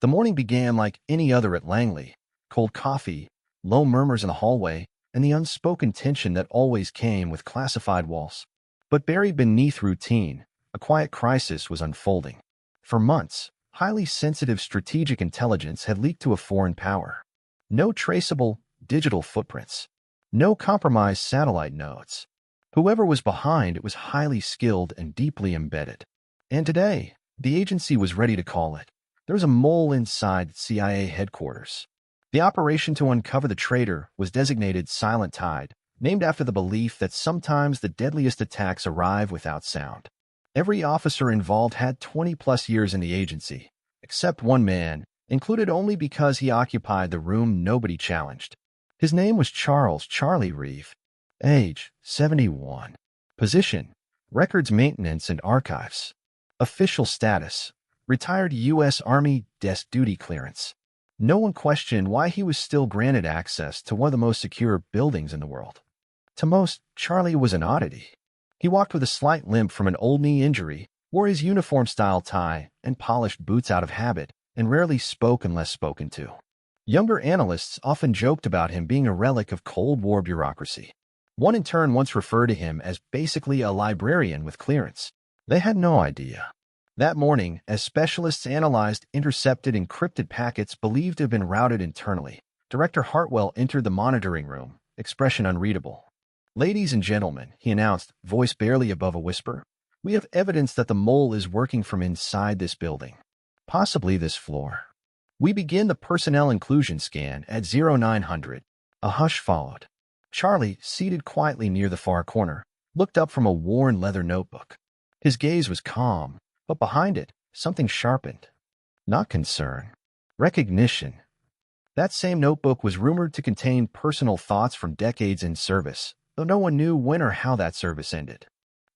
The morning began like any other at Langley. Cold coffee, low murmurs in the hallway, and the unspoken tension that always came with classified walls. But buried beneath routine, a quiet crisis was unfolding. For months, highly sensitive strategic intelligence had leaked to a foreign power. No traceable digital footprints. No compromised satellite nodes. Whoever was behind it was highly skilled and deeply embedded. And today, the agency was ready to call it. There was a mole inside CIA headquarters. The operation to uncover the traitor was designated Silent Tide, named after the belief that sometimes the deadliest attacks arrive without sound. Every officer involved had 20-plus years in the agency, except one man, included only because he occupied the room nobody challenged. His name was Charlie Reeve. Age, 71. Position, Records Maintenance and Archives. Official status, retired U.S. Army desk duty clearance. No one questioned why he was still granted access to one of the most secure buildings in the world. To most, Charlie was an oddity. He walked with a slight limp from an old knee injury, wore his uniform-style tie and polished boots out of habit, and rarely spoke unless spoken to. Younger analysts often joked about him being a relic of Cold War bureaucracy. One intern once referred to him as basically a librarian with clearance. They had no idea. That morning, as specialists analyzed intercepted encrypted packets believed to have been routed internally, Director Hartwell entered the monitoring room, expression unreadable. "Ladies and gentlemen," he announced, voice barely above a whisper, "we have evidence that the mole is working from inside this building, possibly this floor. We begin the personnel inclusion scan at 0900. A hush followed. Charlie, seated quietly near the far corner, looked up from a worn leather notebook. His gaze was calm, but behind it, something sharpened. Not concern. Recognition. That same notebook was rumored to contain personal thoughts from decades in service, though no one knew when or how that service ended.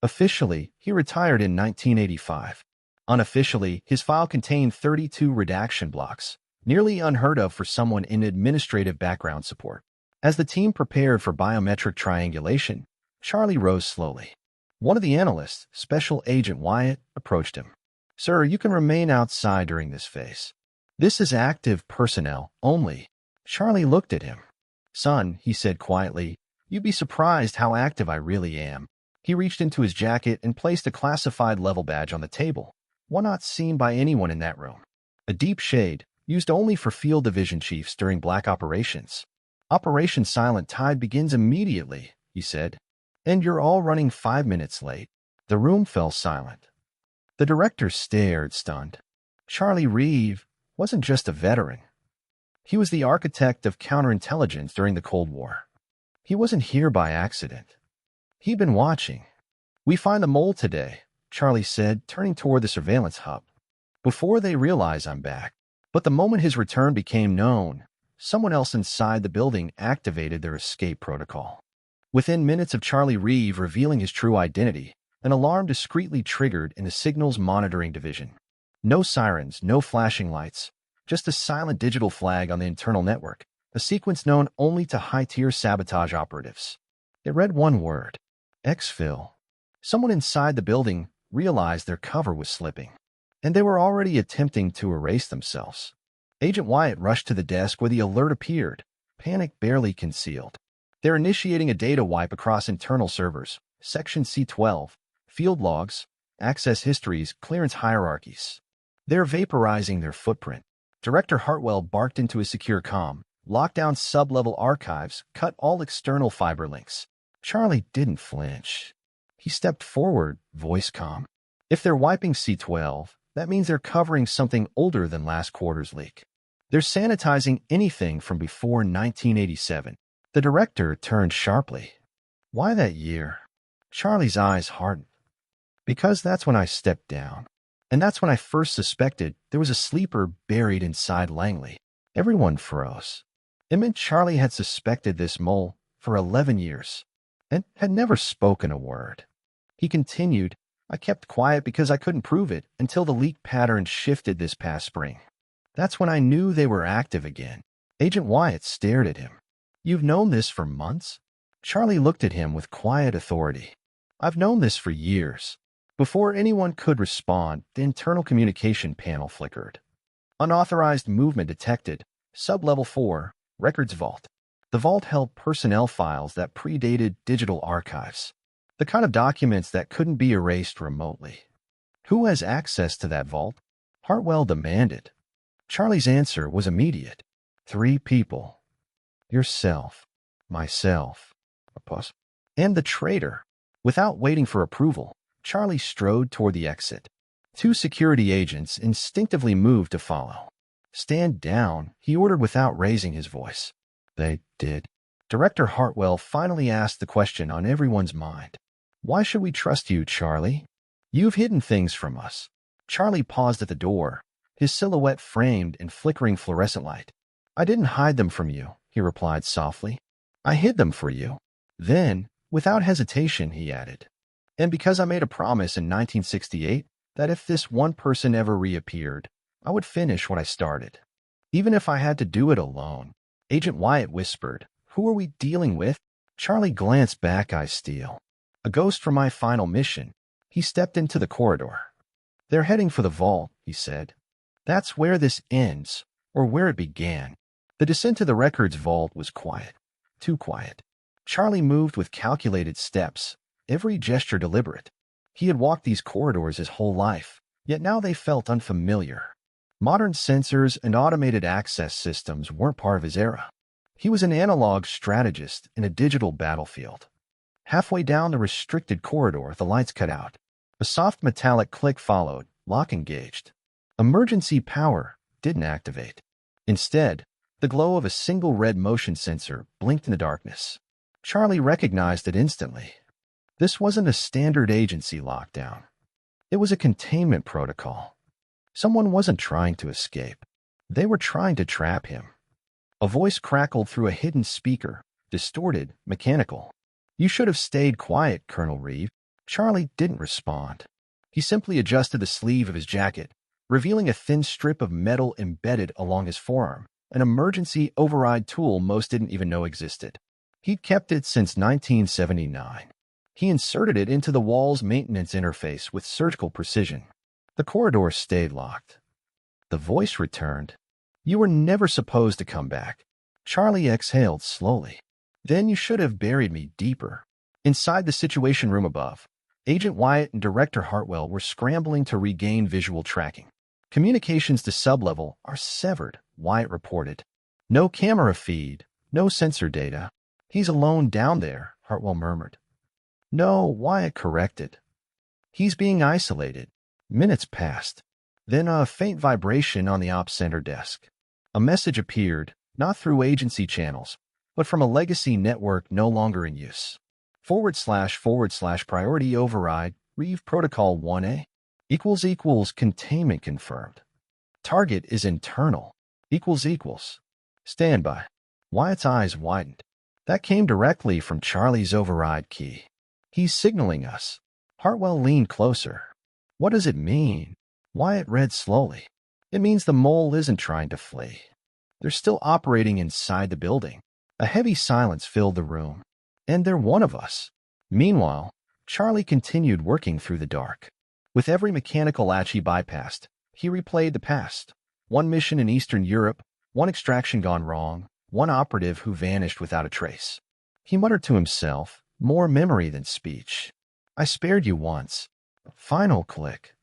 Officially, he retired in 1985. Unofficially, his file contained 32 redaction blocks, nearly unheard of for someone in administrative background support. As the team prepared for biometric triangulation, Charlie rose slowly. One of the analysts, Special Agent Wyatt, approached him. "Sir, you can remain outside during this phase. This is active personnel only." Charlie looked at him. "Son," he said quietly, "you'd be surprised how active I really am." He reached into his jacket and placed a classified level badge on the table, one not seen by anyone in that room. A deep shade, used only for field division chiefs during black operations. "Operation Silent Tide begins immediately," he said. "And you're all running 5 minutes late." The room fell silent. The director stared, stunned. Charlie Reeve wasn't just a veteran. He was the architect of counterintelligence during the Cold War. He wasn't here by accident. He'd been watching. "We find the mole today," Charlie said, turning toward the surveillance hub. "Before they realize I'm back." But the moment his return became known, someone else inside the building activated their escape protocol. Within minutes of Charlie Reeve revealing his true identity, an alarm discreetly triggered in the signals monitoring division. No sirens, no flashing lights, just a silent digital flag on the internal network, a sequence known only to high-tier sabotage operatives. It read one word: exfil. Someone inside the building realized their cover was slipping, and they were already attempting to erase themselves. Agent Wyatt rushed to the desk where the alert appeared, panic barely concealed. "They're initiating a data wipe across internal servers, Section C12, field logs, access histories, clearance hierarchies. They're vaporizing their footprint." Director Hartwell barked into his secure comm, locked down sub-level archives, cut all external fiber links. Charlie didn't flinch. He stepped forward, voice calm. "If they're wiping C12, that means they're covering something older than last quarter's leak. They're sanitizing anything from before 1987. The director turned sharply. "Why that year?" Charlie's eyes hardened. "Because that's when I stepped down. And that's when I first suspected there was a sleeper buried inside Langley." Everyone froze. It meant Charlie had suspected this mole for 11 years and had never spoken a word. He continued, "I kept quiet because I couldn't prove it until the leak pattern shifted this past spring. That's when I knew they were active again." Agent Wyatt stared at him. "You've known this for months?" Charlie looked at him with quiet authority. "I've known this for years." Before anyone could respond, the internal communication panel flickered. Unauthorized movement detected. Sub-level 4, Records Vault. The vault held personnel files that predated digital archives. The kind of documents that couldn't be erased remotely. Who has access to that vault? Hartwell demanded. Charlie's answer was immediate. 3 people. Yourself, myself, a pause, and the traitor. Without waiting for approval, Charlie strode toward the exit. 2 security agents instinctively moved to follow. Stand down, he ordered without raising his voice. They did. Director Hartwell finally asked the question on everyone's mind. Why should we trust you, Charlie? You've hidden things from us. Charlie paused at the door, his silhouette framed in flickering fluorescent light. I didn't hide them from you, he replied softly. I hid them for you. Then, without hesitation, he added, and because I made a promise in 1968 that if this one person ever reappeared, I would finish what I started. Even if I had to do it alone. Agent Wyatt whispered, Who are we dealing with? Charlie glanced back, eyes steel. A ghost from my final mission. He stepped into the corridor. They're heading for the vault, he said. That's where this ends, or where it began. The descent to the records vault was quiet. Too quiet. Charlie moved with calculated steps, every gesture deliberate. He had walked these corridors his whole life, yet now they felt unfamiliar. Modern sensors and automated access systems weren't part of his era. He was an analog strategist in a digital battlefield. Halfway down the restricted corridor, the lights cut out. A soft metallic click followed, lock engaged. Emergency power didn't activate. Instead, the glow of a single red motion sensor blinked in the darkness. Charlie recognized it instantly. This wasn't a standard agency lockdown. It was a containment protocol. Someone wasn't trying to escape. They were trying to trap him. A voice crackled through a hidden speaker, distorted, mechanical. You should have stayed quiet, Colonel Reeve. Charlie didn't respond. He simply adjusted the sleeve of his jacket, revealing a thin strip of metal embedded along his forearm, an emergency override tool most didn't even know existed. He'd kept it since 1979. He inserted it into the wall's maintenance interface with surgical precision. The corridor stayed locked. The voice returned. You were never supposed to come back. Charlie exhaled slowly. Then you should have buried me deeper. Inside the situation room above, Agent Wyatt and Director Hartwell were scrambling to regain visual tracking. Communications to sublevel are severed, Wyatt reported. No camera feed, no sensor data. He's alone down there, Hartwell murmured. No, Wyatt corrected. He's being isolated. Minutes passed. Then a faint vibration on the ops center desk. A message appeared, not through agency channels, but from a legacy network no longer in use. // priority override, Reeve Protocol 1A, == containment confirmed. Target is internal, == standby. Wyatt's eyes widened. That came directly from Charlie's override key. He's signaling us. Hartwell leaned closer. What does it mean? Wyatt read slowly. It means the mole isn't trying to flee. They're still operating inside the building. A heavy silence filled the room. And they're one of us. Meanwhile, Charlie continued working through the dark. With every mechanical latch he bypassed, he replayed the past. One mission in Eastern Europe, one extraction gone wrong, one operative who vanished without a trace. He muttered to himself, more memory than speech. I spared you once. Final click.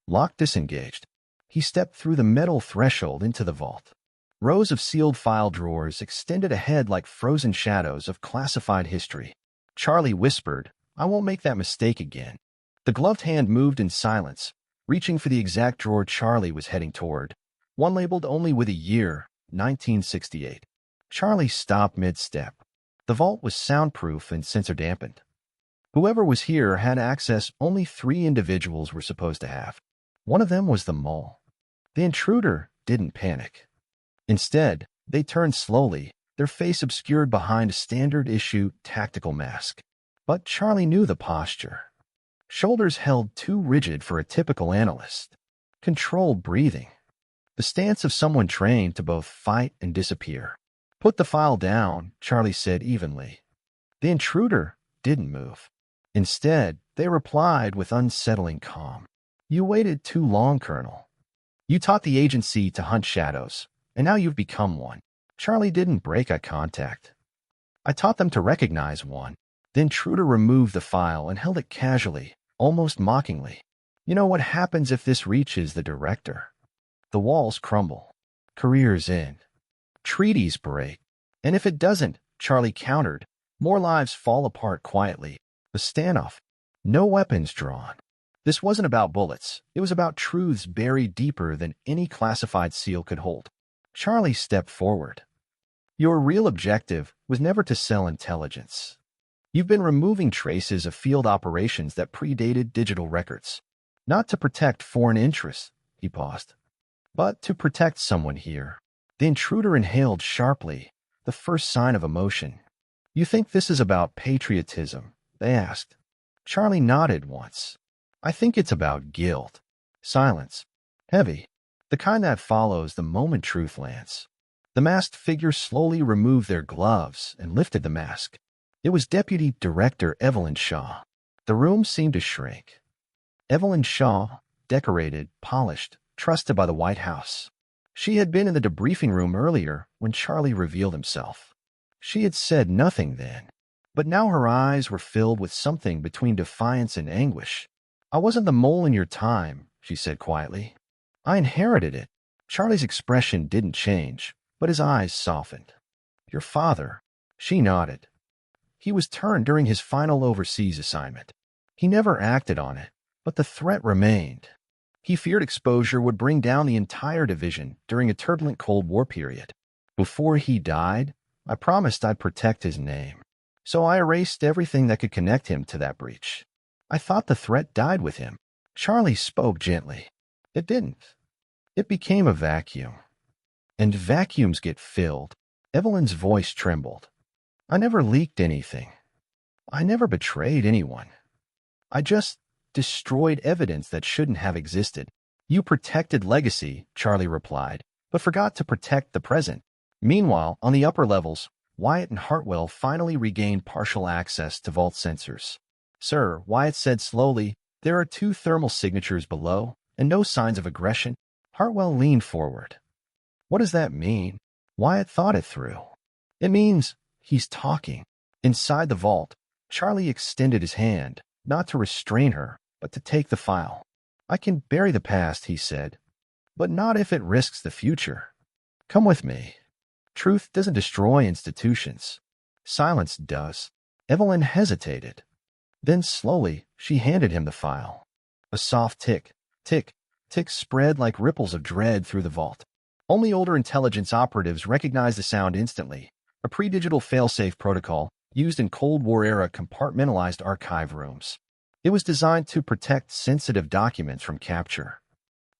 Lock disengaged. He stepped through the metal threshold into the vault. Rows of sealed file drawers extended ahead like frozen shadows of classified history. Charlie whispered, I won't make that mistake again. The gloved hand moved in silence, reaching for the exact drawer Charlie was heading toward, one labeled only with a year, 1968. Charlie stopped mid-step. The vault was soundproof and sensor-dampened. Whoever was here had access only 3 individuals were supposed to have. One of them was the mole. The intruder didn't panic. Instead, they turned slowly, their face obscured behind a standard-issue tactical mask. But Charlie knew the posture. Shoulders held too rigid for a typical analyst. Controlled breathing. The stance of someone trained to both fight and disappear. Put the file down, Charlie said evenly. The intruder didn't move. Instead, they replied with unsettling calm. You waited too long, Colonel. You taught the agency to hunt shadows, and now you've become one. Charlie didn't break eye contact. I taught them to recognize one. The intruder removed the file and held it casually, almost mockingly. You know what happens if this reaches the director? The walls crumble. Careers end. Treaties break. And if it doesn't, Charlie countered, more lives fall apart quietly. A standoff. No weapons drawn. This wasn't about bullets. It was about truths buried deeper than any classified seal could hold. Charlie stepped forward. Your real objective was never to sell intelligence. You've been removing traces of field operations that predated digital records. Not to protect foreign interests, he paused, but to protect someone here. The intruder inhaled sharply, the first sign of emotion. You think this is about patriotism? They asked. Charlie nodded once. I think it's about guilt. Silence. Heavy. The kind that follows the moment truth lands. The masked figure slowly removed their gloves and lifted the mask. It was Deputy Director Evelyn Shaw. The room seemed to shrink. Evelyn Shaw, decorated, polished, trusted by the White House. She had been in the debriefing room earlier when Charlie revealed himself. She had said nothing then, but now her eyes were filled with something between defiance and anguish. I wasn't the mole in your time, she said quietly. I inherited it. Charlie's expression didn't change, but his eyes softened. Your father. She nodded. He was turned during his final overseas assignment. He never acted on it, but the threat remained. He feared exposure would bring down the entire division during a turbulent Cold War period. Before he died, I promised I'd protect his name. So I erased everything that could connect him to that breach. I thought the threat died with him. Charlie spoke gently. It didn't. It became a vacuum. And vacuums get filled. Evelyn's voice trembled. I never leaked anything. I never betrayed anyone. I just destroyed evidence that shouldn't have existed. You protected legacy, Charlie replied, but forgot to protect the present. Meanwhile, on the upper levels, Wyatt and Hartwell finally regained partial access to vault sensors. Sir, Wyatt said slowly, there are 2 thermal signatures below, and no signs of aggression. Hartwell leaned forward. What does that mean? Wyatt thought it through. It means he's talking. Inside the vault, Charlie extended his hand, not to restrain her, but to take the file. I can bury the past, he said, but not if it risks the future. Come with me. Truth doesn't destroy institutions. Silence does. Evelyn hesitated. Then slowly, she handed him the file. A soft tick, tick, tick spread like ripples of dread through the vault. Only older intelligence operatives recognized the sound instantly, a pre-digital failsafe protocol used in Cold War-era compartmentalized archive rooms. It was designed to protect sensitive documents from capture.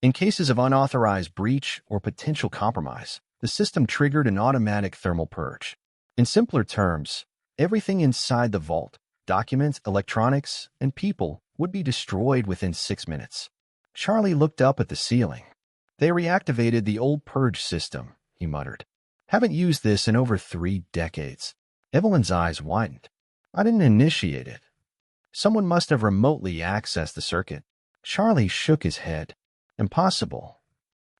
In cases of unauthorized breach or potential compromise, the system triggered an automatic thermal purge. In simpler terms, everything inside the vault, documents, electronics, and people, would be destroyed within 6 minutes. Charlie looked up at the ceiling. They reactivated the old purge system, he muttered. Haven't used this in over 3 decades. Evelyn's eyes widened. I didn't initiate it. Someone must have remotely accessed the circuit. Charlie shook his head. Impossible.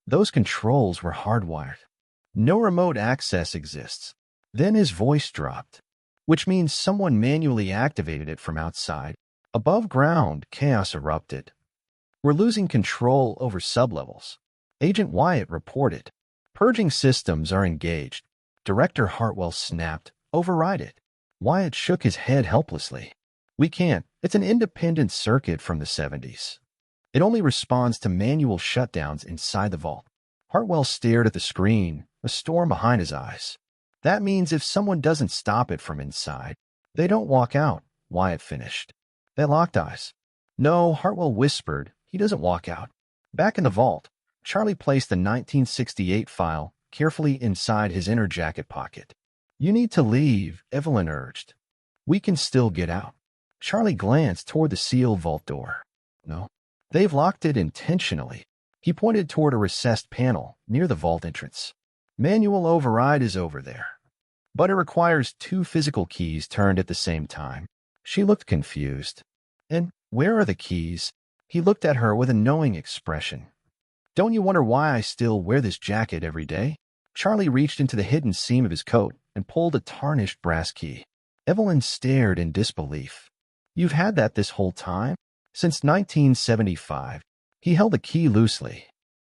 Those controls were hardwired. No remote access exists. Then his voice dropped, which means someone manually activated it from outside. Above ground, chaos erupted. We're losing control over sublevels. Agent Wyatt reported. Purging systems are engaged. Director Hartwell snapped. Override it. Wyatt shook his head helplessly. We can't. It's an independent circuit from the 70s. It only responds to manual shutdowns inside the vault. Hartwell stared at the screen, a storm behind his eyes. That means if someone doesn't stop it from inside, they don't walk out, Wyatt finished. They locked eyes. No, Hartwell whispered, he doesn't walk out. Back in the vault, Charlie placed the 1968 file carefully inside his inner jacket pocket. You need to leave, Evelyn urged. We can still get out. Charlie glanced toward the sealed vault door. No, they've locked it intentionally. He pointed toward a recessed panel near the vault entrance. Manual override is over there. But it requires 2 physical keys turned at the same time. She looked confused. And where are the keys? He looked at her with a knowing expression. Don't you wonder why I still wear this jacket every day? Charlie reached into the hidden seam of his coat and pulled a tarnished brass key. Evelyn stared in disbelief. You've had that this whole time? Since 1975. He held the key loosely.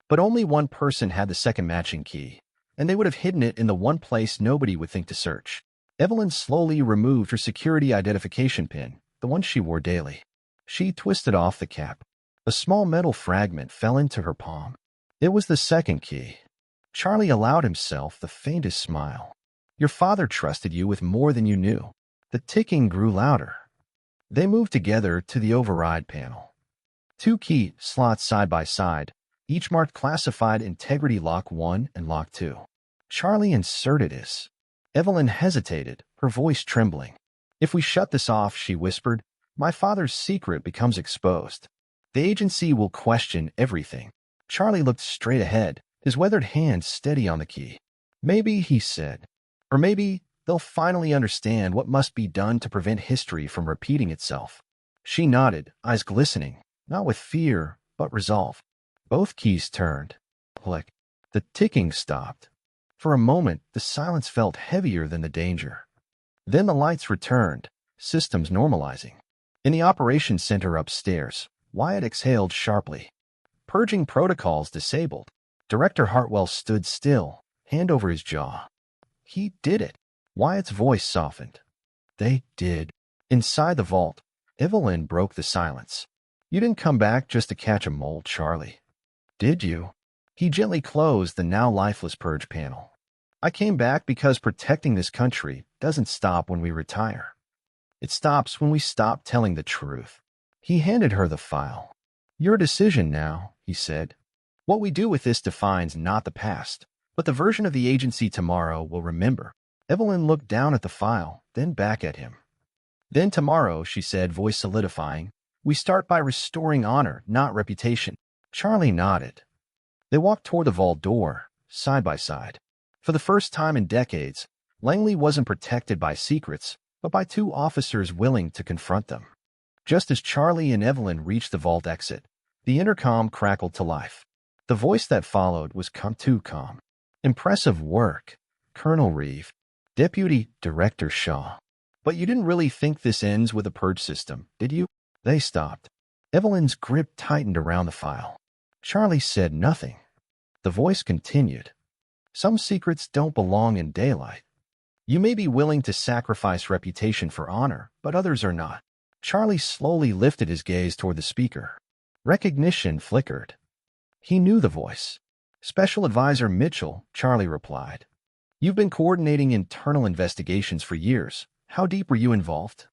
But only one person had the second matching key, and they would have hidden it in the one place nobody would think to search. Evelyn slowly removed her security identification pin, the one she wore daily. She twisted off the cap. A small metal fragment fell into her palm. It was the second key. Charlie allowed himself the faintest smile. Your father trusted you with more than you knew. The ticking grew louder. They moved together to the override panel. 2 key slots side by side, each marked classified integrity lock 1 and lock 2. Charlie inserted his. Evelyn hesitated, her voice trembling. If we shut this off, she whispered, my father's secret becomes exposed. The agency will question everything. Charlie looked straight ahead, his weathered hand steady on the key. Maybe, he said. Or maybe they'll finally understand what must be done to prevent history from repeating itself. She nodded, eyes glistening, not with fear, but resolve. Both keys turned. Click. The ticking stopped. For a moment, the silence felt heavier than the danger. Then the lights returned, systems normalizing. In the operations center upstairs, Wyatt exhaled sharply. Purging protocols disabled. Director Hartwell stood still, hand over his jaw. He did it. Wyatt's voice softened. They did. Inside the vault, Evelyn broke the silence. You didn't come back just to catch a mole, Charlie. Did you? He gently closed the now lifeless purge panel. I came back because protecting this country doesn't stop when we retire. It stops when we stop telling the truth. He handed her the file. Your decision now, he said. What we do with this defines not the past, but the version of the agency tomorrow will remember. Evelyn looked down at the file, then back at him. Then tomorrow, she said, voice solidifying, we start by restoring honor, not reputation. Charlie nodded. They walked toward the vault door, side by side. For the first time in decades, Langley wasn't protected by secrets, but by 2 officers willing to confront them. Just as Charlie and Evelyn reached the vault exit, the intercom crackled to life. The voice that followed was too calm. Impressive work, Colonel Reeve. Deputy Director Shaw. But you didn't really think this ends with a purge system, did you? They stopped. Evelyn's grip tightened around the file. Charlie said nothing. The voice continued. Some secrets don't belong in daylight. You may be willing to sacrifice reputation for honor, but others are not. Charlie slowly lifted his gaze toward the speaker. Recognition flickered. He knew the voice. Special Advisor Mitchell, Charlie replied. You've been coordinating internal investigations for years. How deep were you involved?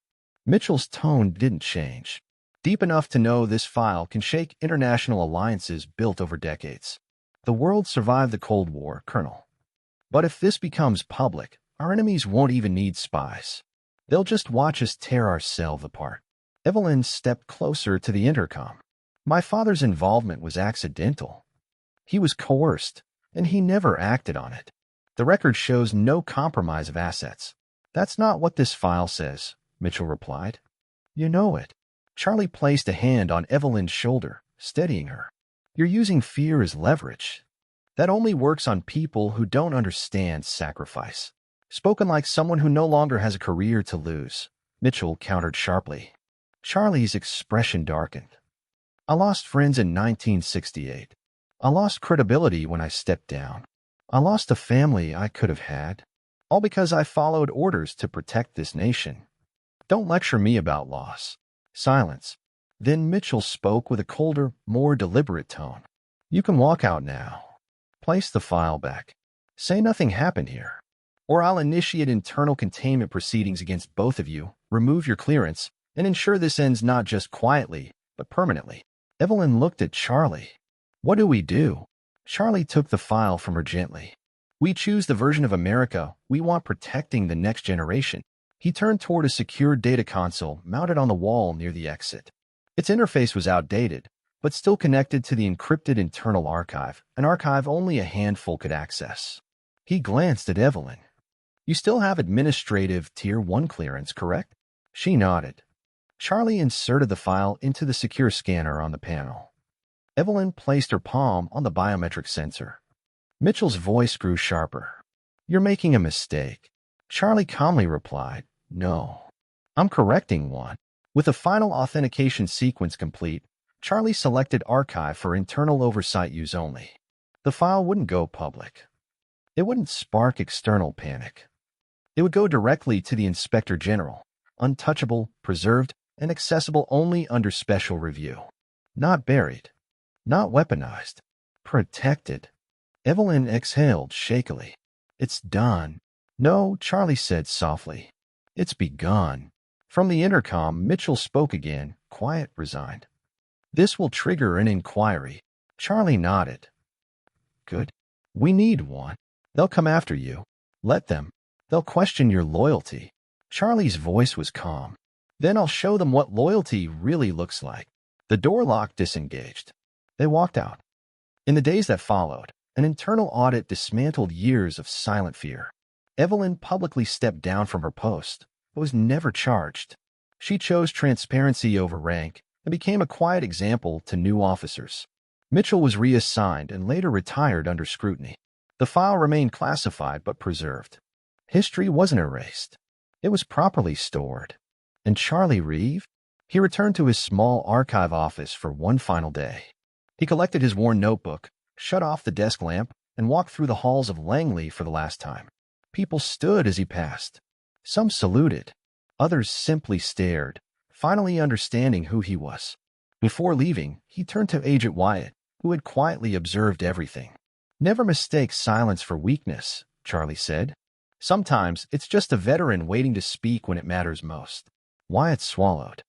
Mitchell's tone didn't change. Deep enough to know this file can shake international alliances built over decades. The world survived the Cold War, Colonel. But if this becomes public, our enemies won't even need spies. They'll just watch us tear ourselves apart. Evelyn stepped closer to the intercom. My father's involvement was accidental. He was coerced, and he never acted on it. The record shows no compromise of assets. That's not what this file says, Mitchell replied. You know it. Charlie placed a hand on Evelyn's shoulder, steadying her. You're using fear as leverage. That only works on people who don't understand sacrifice. Spoken like someone who no longer has a career to lose, Mitchell countered sharply. Charlie's expression darkened. I lost friends in 1968. I lost credibility when I stepped down. I lost a family I could have had, all because I followed orders to protect this nation. Don't lecture me about loss. Silence. Then Mitchell spoke with a colder, more deliberate tone. You can walk out now. Place the file back. Say nothing happened here. Or I'll initiate internal containment proceedings against both of you, remove your clearance, and ensure this ends not just quietly, but permanently. Evelyn looked at Charlie. What do we do? Charlie took the file from her gently. We choose the version of America we want protecting the next generation. He turned toward a secure data console mounted on the wall near the exit. Its interface was outdated, but still connected to the encrypted internal archive, an archive only a handful could access. He glanced at Evelyn. You still have administrative Tier 1 clearance, correct? She nodded. Charlie inserted the file into the secure scanner on the panel. Evelyn placed her palm on the biometric sensor. Mitchell's voice grew sharper. You're making a mistake. Charlie calmly replied, No. I'm correcting one. With the final authentication sequence complete, Charlie selected Archive for internal oversight use only. The file wouldn't go public. It wouldn't spark external panic. It would go directly to the Inspector General, untouchable, preserved, and accessible only under special review. Not buried. Not weaponized. Protected. Evelyn exhaled shakily. It's done. No, Charlie said softly. It's begun. From the intercom, Mitchell spoke again, quiet, resigned. This will trigger an inquiry. Charlie nodded. Good. We need one. They'll come after you. Let them. They'll question your loyalty. Charlie's voice was calm. Then I'll show them what loyalty really looks like. The door lock disengaged. They walked out. In the days that followed, an internal audit dismantled years of silent fear. Evelyn publicly stepped down from her post, but was never charged. She chose transparency over rank and became a quiet example to new officers. Mitchell was reassigned and later retired under scrutiny. The file remained classified but preserved. History wasn't erased. It was properly stored. And Charlie Reeve? He returned to his small archive office for one final day. He collected his worn notebook, shut off the desk lamp, and walked through the halls of Langley for the last time. People stood as he passed. Some saluted. Others simply stared, finally understanding who he was. Before leaving, he turned to Agent Wyatt, who had quietly observed everything. Never mistake silence for weakness, Charlie said. Sometimes it's just a veteran waiting to speak when it matters most. Wyatt swallowed.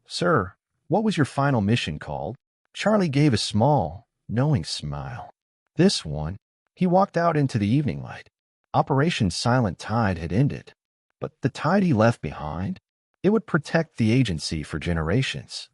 Sir, what was your final mission called? Charlie gave a small, knowing smile. This one. He walked out into the evening light. Operation Silent Tide had ended. But the tide he left behind? It would protect the agency for generations.